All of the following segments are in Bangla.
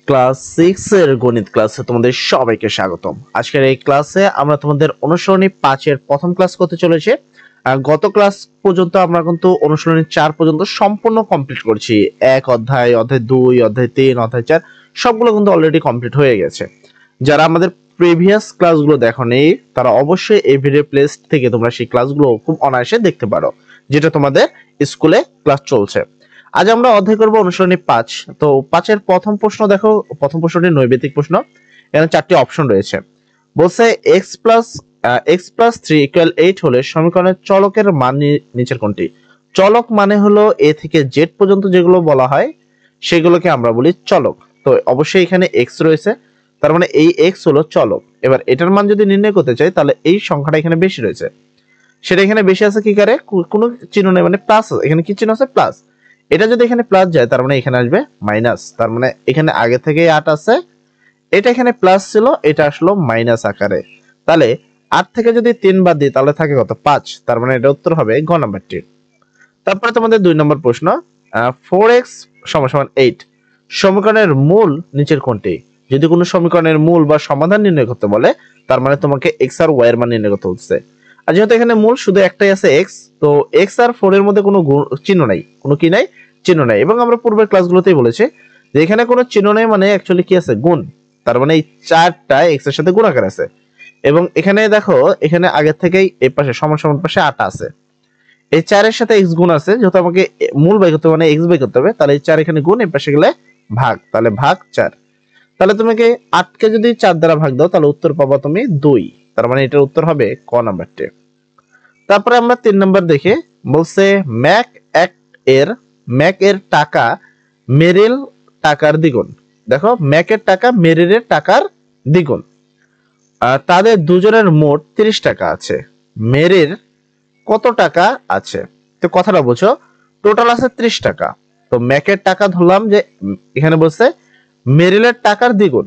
ক্লাস 6 এর গণিত ক্লাসে তোমাদের সবাইকে স্বাগতম। আজকের এই ক্লাসে আমরা তোমাদের অনুসরণী 5 এর প্রথম ক্লাস করতে চলেছি। গত ক্লাস পর্যন্ত আমরা কিন্তু অনুসরণী 4 পর্যন্ত সম্পূর্ণ কমপ্লিট করছি। এক অধ্যায়, অধ্যায় 2, অধ্যায় 3, অধ্যায় 4 সবগুলো কিন্তু অলরেডি কমপ্লিট হয়ে গেছে। যারা আমাদের প্রিভিয়াস ক্লাসগুলো দেখোনি তারা অবশ্যই এই ভিডিও প্লেলিস্ট থেকে তোমরা সেই ক্লাসগুলো খুব অনায়াসে দেখতে পারো, যেটা তোমাদের স্কুলে ক্লাস চলছে। আজ আমরা অধ্যায় করব অনুসরণী 5। তো 5 এর প্রথম প্রশ্ন দেখো, প্রথম প্রশ্নটি নৈবেদিক প্রশ্ন। এখানে 4টি অপশন রয়েছে। বলছে x plus 3 equal 8 হলে সমীকরণের চলকের মান নিচের কোনটি? চলক মানে হলো a থেকে z পর্যন্ত যেগুলো বলা হয় সেগুলোকে আমরা বলি চলক। তো অবশ্যই এখানে x রয়েছে, তার মানে এই x হলো চলক। এবার এটার মান যদি নির্ণয় করতে চাই তাহলে এই সংখ্যাটা এখানে বেশি রয়েছে, সেটা এখানে বেশি আছে কি করে? কোনো চিহ্ন নেই, মানে প্লাস। এখানে কি চিহ্ন আছে? প্লাস। এটা যদি এখানে প্লাস যায় তার মানে এখানে আসবে মাইনাস। তার মানে এখানে আগে থেকে 8 আছে, এটা এখানে প্লাস ছিল, এটা আসলো মাইনাস আকারে। তাহলে 8 থেকে যদি 3 বাদ দিই তাহলে থাকে কত? 5। তার মানে এটা উত্তর হবে গ নাম্বারটি। তারপরে তোমাদের 2 নম্বর প্রশ্ন, 4x = 8 সমীকরণের মূল নিচের কোনটি? যদি কোনো সমীকরণের মূল বা সমাধান নির্ণয় করতে বলে তার মানে তোমাকে x আর y এর মান নির্ণয় করতে হচ্ছে। আর যেহেতু এখানে মূল শুধু একটাই আছে x, তো x আর 4 এর মধ্যে কোনো চিহ্ন নাই, কোনো কি নাই? চিহ্ন নাই। এবং আমরা পূর্বের ক্লাসগুলোতেই বলেছি যে এখানে কোনো চিহ্ন নেই, মানে অ্যাকচুয়ালি কি আছে? গুণ। তার মানে এই 4টা x এর সাথে গুণাকার আছে। এবং এখানে দেখো, এখানে আগে থেকেই এই পাশে সমান সমান পাশে 8 আছে, এই 4 এর সাথে x গুণ আছে। যেহেতু আমাকে মূল বাই করতে মানে x বাই করতে হবে, তাহলে এই 4 এখানে গুণ, এই পাশে গেলে ভাগ, তাহলে ভাগ 4। তাহলে তোমাকে 8 কে যদি 4 দ্বারা ভাগ দাও তাহলে উত্তর পাবা তুমি 2। তার মানে এটার উত্তর হবে ক নাম্বারটি। তারপরে আমরা 3 নাম্বার দেখে বলছে ম্যাক এর টাকা মেরিল টাকার দ্বিগুণ। দেখো, ম্যাক এর টাকা মেরিলের টাকার দ্বিগুণ। তাদের দুজনের মোট 30 টাকা আছে, মেরির কত টাকা আছে? তো কথাটা বুঝো, টোটাল আছে 30 টাকা। তো ম্যাকের টাকা ধরলাম যে এখানে বলছে মেরিলের টাকার দ্বিগুণ,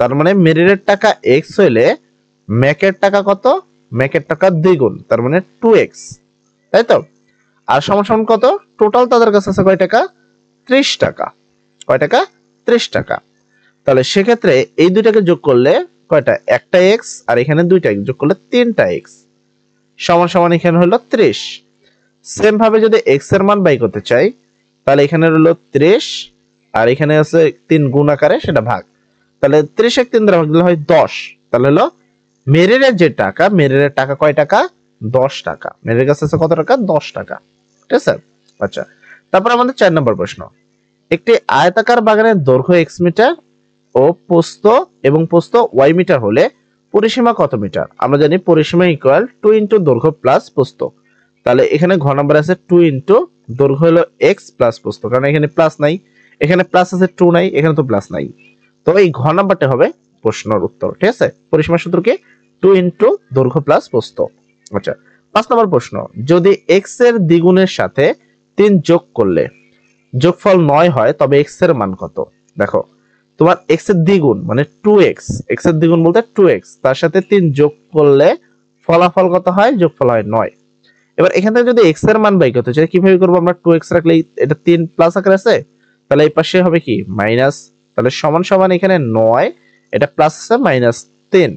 তার মানে মেরিলের টাকা x হইলে ম্যাকের টাকা কত? ম্যাকের টাকা দ্বিগুণ, তার মানে 2x, তাই তো? আর সমান সমান কত? টোটাল তাদের কাছে আছে কয় টাকা? 30 টাকা। কয় টাকা? 30 টাকা। তাহলে সেক্ষেত্রে এই দুইটাকে যোগ করলে কয়টা? একটা x আর এখানে দুইটা x যোগ করলে 3টা x সমান সমান এখানে হলো 30। সেম ভাবে যদি x এর মান বাই করতে চাই তাহলে এখানে হলো 30 আর এখানে আছে 3 গুণ আকারে, সেটা ভাগ। তাহলে 30 এক 3 দ্বারা ভাগ দিলে হয় 10। তাহলে হলো মেরিলের যে টাকা, মেরিলের টাকা কয় টাকা? 10 টাকা। মেরিলের কাছে আছে কত টাকা? 10 টাকা। ঠিক আছে? আচ্ছা, তারপর আমাদের 4 নম্বর প্রশ্ন, একটি আয়তাকার বাগানের দৈর্ঘ্য x মিটার ও প্রস্থ y মিটার হলে পরিসীমা কত মিটার? আমরা জানি পরিসীমা ইকুয়াল 2 ইনটু দৈর্ঘ্য প্লাস প্রস্থ। তাহলে এখানে ঘ নাম্বার আছে 2 ইনটু দৈর্ঘ্য হলো x প্লাস প্রস্থ, কারণ এখানে প্লাস নাই, এখানে প্লাস আছে 2 নাই, এখানে তো প্লাস নাই। তো এই ঘ নাম্বারটা হবে প্রশ্নের উত্তর। ঠিক আছে? পরিসীমার সূত্র কি? 2 ইনটু দৈর্ঘ্য প্লাস প্রস্থ। আচ্ছা, 5 নম্বর প্রশ্ন, যদি x এর দ্বিগুণের সাথে 3 যোগ করলে যোগফল 9 হয় তবে x এর মান কত? দেখো, তোমার x এর দ্বিগুণ মানে 2x, x এর দ্বিগুণ বলতে 2x, তার সাথে 3 যোগ করলে ফলাফল কত হয়? যোগফল হয় 9। এবার এখান থেকে যদি x এর মান বাই করতে চাই কিভাবে করব? আমরা 2x রাখলে এটা 3 প্লাস আকারে আছে, তাহলে এই পাশে হবে কি? মাইনাস। তাহলে সমান সমান এখানে 9, এটা প্লাস আছে, মাইনাস 3।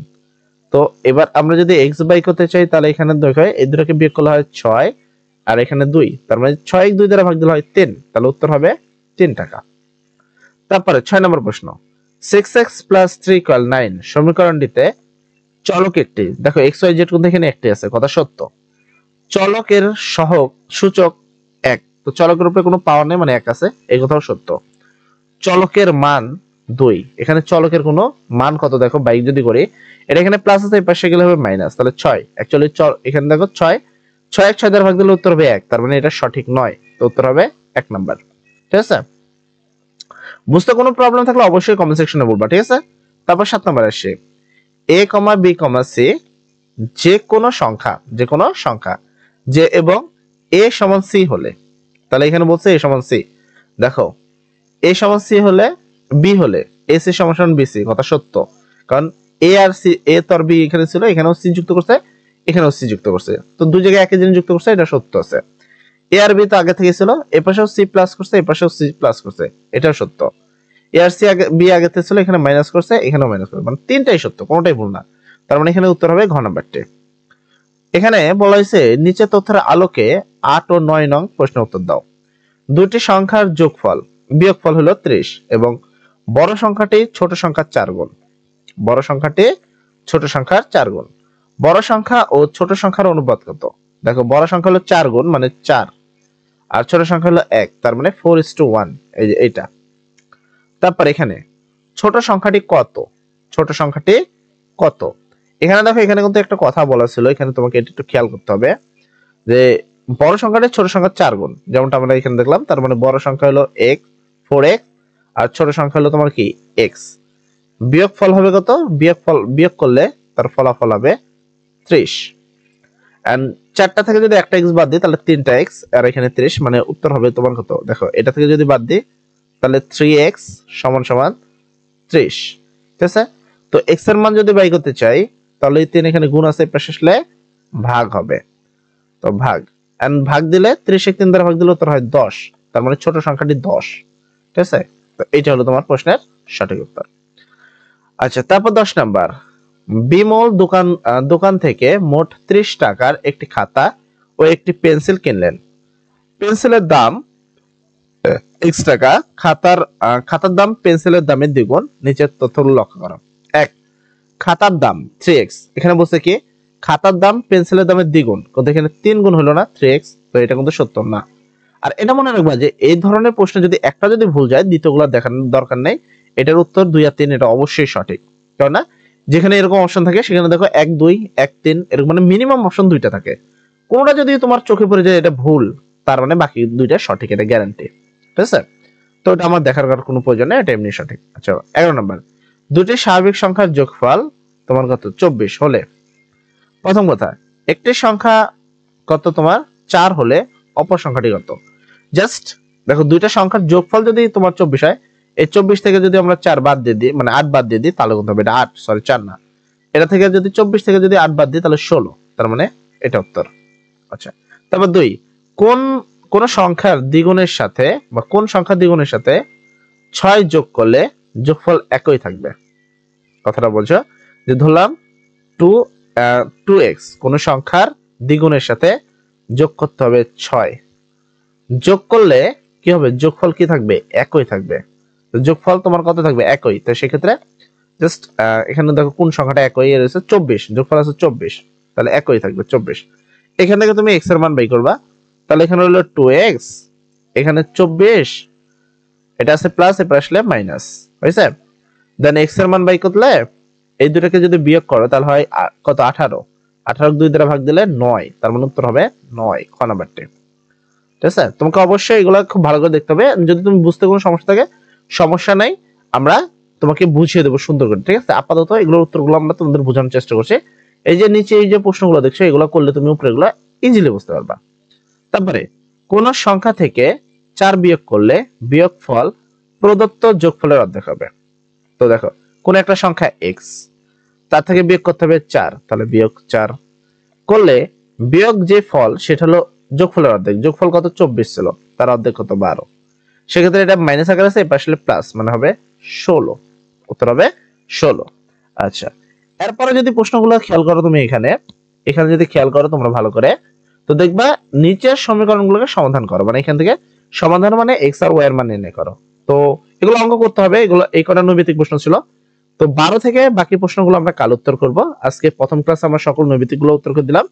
তো এবার আমরা যদি x বাই করতে চাই তাহলে এখানে দেখো এই দুটোকে বিয়োগ করলে হয় 6 আর এখানে 2, তার মানে 6 2 দ্বারা ভাগ দিলে হয় 3। তাহলে উত্তর হবে 3 টাকা। তারপরে 6 নম্বর প্রশ্ন, 6x plus 3 = 9 সমীকরণটিতে চলক একটি। দেখো x y z কিন্তু এখানে একটি আছে, কথা সত্য। চলকের সহগ সূচক 1, তো চলকের উপরে কোনো পাওয়ার নেই, মানে 1 আছে, এই কথাও সত্য। চলকের মান 2, এখানে চলকের কোনো মান কত? দেখো বাইক যদি করি, এটা এখানে প্লাস আছে, এই পাশে গেলে হবে মাইনাস, তাহলে 6। অ্যাকচুয়ালি এখানে দেখো 6 এক 6 দ্বারা ভাগ দিলে উত্তর হবে 1, তার মানে এটা সঠিক নয়, তো উত্তর হবে 1 নাম্বার। ঠিক আছে? বুঝতে কোনো প্রবলেম থাকলে অবশ্যই কমেন্ট সেকশনে বলবা। ঠিক আছে? তারপর 7 নম্বর আসে a, b, c যে কোনো সংখ্যা যে এবং a সমান c হলে, তাহলে এখানে বলছে a সমান c। দেখো, a সমান c হলে b হলে ac সমান bc, কথা সত্য। কারণ a আর c, a তো আর b এখানে ছিল, এখানেও c যুক্ত করছে, এখানেও c যুক্ত করছে, তো দুই জায়গায় একই জিনিস যুক্ত করছে, এটা সত্য আছে। a আর b তো আগে থেকে ছিল, এ পাশেও c প্লাস করছে, এ পাশেও c প্লাস করছে, এটাও সত্য। এ আর সি আগে বি আগেতে ছিল, এখানে মাইনাস করছে, এখানেও মাইনাস করবে, মানে তিনটাই সত্য, কোনোটাই ভুল না। তার মানে এখানে উত্তর হবে ঘ নাম্বারটি। এখানে বলা হয়েছে নিচে তথ্যের আলোকে 8 ও 9 নং প্রশ্ন উত্তর দাও। দুটি সংখ্যার যোগফল বিয়োগফল হলো 30 এবং বড় সংখ্যাটি ছোট সংখ্যার 4 গুণ। বড় সংখ্যাটি ছোট সংখ্যার 4 গুণ। বড় সংখ্যা ও ছোট সংখ্যার অনুপাত কত? দেখো বড় সংখ্যা হলো 4 গুণ মানে 4, আর ছোট সংখ্যা হলো 1, তার মানে 4:1, এই যে এটা। তারপর এখানে ছোট সংখ্যাটি কত? ছোট সংখ্যাটি কত? এখানে দেখো এখানে কিন্তু একটা কথা বলা ছিল, এখানে তোমাকে এটা একটু খেয়াল করতে হবে যে বড় সংখ্যাটি ছোট সংখ্যার 4 গুণ, যেমনটা আমরা এখানে দেখলাম। তার মানে বড় সংখ্যা হলো x 4x, আর ছোট সংখ্যা হলো তোমার কি x। বিয়োগফল হবে কত? বিয়োগ করলে তার ফলাফল হবে 30। এন্ড 4টা থেকে যদি একটা x বাদ দিই তাহলে 3টা x, আর এখানে 30, মানে উত্তর হবে তোমার কত? দেখো এটা থেকে যদি বাদ দিই তাহলে 3x সমান সমান 30, ঠিক আছে? তো x এর মান যদি বাই করতে চাই তাহলে 3 এখানে গুণ আছে, পাশে আসলে ভাগ হবে, তো ভাগ। এন্ড ভাগ দিলে 30 3 দ্বারা ভাগ দিলে উত্তর হয় 10, তার মানে ছোট সংখ্যাটি 10, ঠিক আছে? তো এটা হলো তোমার প্রশ্নের সঠিক উত্তর। আচ্ছা, তারপর 10 নাম্বার, বিমল দোকান থেকে মোট 30 টাকার একটি খাতা ও একটি পেন্সিল কিনলেন। পেন্সিলের দাম x টাকা, খাতার দাম পেন্সিলের দামের দ্বিগুণ। নিচের তথ্যগুলো লক্ষ্য করো। 1, খাতার দাম 3x, এখানে বলছে কি খাতার দাম পেন্সিলের দামের দ্বিগুণ, কিন্তু এখানে 3 গুণ হলো না 3x, তো এটা কিন্তু সত্য না। আর এটা মনে রাখবা যে এই ধরনের প্রশ্ন যদি একটা যদি ভুল যায় দ্বিতীয়গুলো দেখানোর দরকার নেই, এটার উত্তর 2 আর 3 এটা অবশ্যই সঠিক। কেননা যেখানে এরকম অপশন থাকে সেখানে দেখো 1 2 1 3 এরকম, মানে মিনিমাম অপশন 2টা থাকে। কোনটা যদি তোমার চোখে পড়ে যায় এটা ভুল, তার মানে বাকি 2টা সঠিক, এটা গ্যারান্টি, ঠিক আছে? তো এটা আমার দেখার কোনো প্রয়োজন নেই, এটা এমনি সঠিক। আচ্ছা, 11 নম্বর, দুটি স্বাভাবিক সংখ্যার যোগফল তোমার কত? 24 হলে, প্রথম কথা একটি সংখ্যা কত তোমার 4 হলে অপর সংখ্যাটি কত? জাস্ট দেখো দুইটা সংখ্যার যোগফল যদি তোমার 24 হয়, এই 24 থেকে যদি আমরা 4 বাদ দিয়ে দিই, মানে 8 বাদ দিয়ে দিই, তাহলে কত হবে? এটা 8, সরি 4 না, এটা থেকে যদি 24 থেকে যদি 8 বাদ দিই তাহলে 16, তার মানে এটা উত্তর। আচ্ছা, তারপর 2, কোন সংখ্যার দ্বিগুণের সাথে বা কোন সংখ্যার দ্বিগুণের সাথে 6 যোগ করলে যোগফল একই থাকবে? কথাটা বলছো যে ধরলাম 2x, কোন সংখ্যার দ্বিগুণের সাথে যোগ করতে হবে 6, যোগ করলে কি হবে? যোগফল কি থাকবে? একই থাকবে। তো যোগফল তোমার কত থাকবে? একই। তো সেক্ষেত্রে জাস্ট এখানে দেখো কোন সংখ্যাটা একই রয়েছে, 24, যোগফল আছে 24, তাহলে একই থাকবে 24। এখান থেকে তুমি x এর মান বাই করবা, তাহলে এখানে হলো 2x, এখানে 24, এটা আছে প্লাস, এরপর আসলে মাইনাস, হয়েছে? দেন x এর মান বাই করলে এই দুটাকে যদি বিয়োগ করো তাহলে হয় কত? 18, 18 2 দ্বারা ভাগ দিলে 9, তার মানে উত্তর হবে 9, খ নাম্বারটি, ঠিক আছে? তোমাকে অবশ্যই এগুলো খুব ভালো করে দেখতে হবে, যদি তুমি বুঝতে কোনো সমস্যা থাকে সমস্যা নাই, আমরা তোমাকে বুঝিয়ে দেবো সুন্দর করে, ঠিক আছে? আপাতত এগুলোর উত্তরগুলো আমরা তোমাদের বোঝানোর চেষ্টা করছি। এই যে নিচে এই যে প্রশ্নগুলো দেখছো এগুলো করলে তুমি উপরে এগুলো ইজিলি বুঝতে পারবা। তারপরে কোন সংখ্যা থেকে 4 বিয়োগ করলে বিয়োগফল প্রদত্ত যোগফলের অর্ধেক হবে? তো দেখো কোন একটা সংখ্যা x, তার থেকে বিয়োগ করতে হবে 4, তাহলে বিয়োগ 4 করলে বিয়োগ যে ফল সেটা হলো যোগফলের অর্ধেক। যোগফল কত? 24 ছিল, তার অর্ধেক কত? 12। সেক্ষেত্রে এটা মাইনাস আকারে আছে, এপাশে প্লাস, মানে হবে 16, উত্তর হবে 16। আচ্ছা, এরপরে যদি প্রশ্নগুলো খেয়াল করো তুমি এখানে যদি খেয়াল করো তোমরা ভালো করে, তো দেখবা নিচের সমীকরণগুলোকে সমাধান করো, মানে এখান থেকে সমাধান মানে x আর y এর মান নির্ণয় করো। তো এগুলো অঙ্ক করতে হবে, এগুলো এই কটা নৈমিত্তিক প্রশ্ন ছিল। তো 12 থেকে বাকি প্রশ্নগুলো আমরা কাল উত্তর করব। আজকে প্রথম ক্লাসে আমরা সকল নৈমিত্তিক গুলো উত্তর করে দিলাম।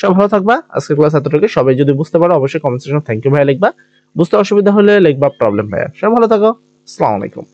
সব ভালো থাকবা। আজকে ক্লাস এতটুকু। সবাই যদি বুঝতে পারো অবশ্যই কমেন্ট সেকশনে থ্যাংক ইউ ভাইয়া লিখবা, বুঝতে অসুবিধা হলে লিখবা প্রবলেম ভাইয়া। সবাই ভালো থাকো, আসসালামু আলাইকুম।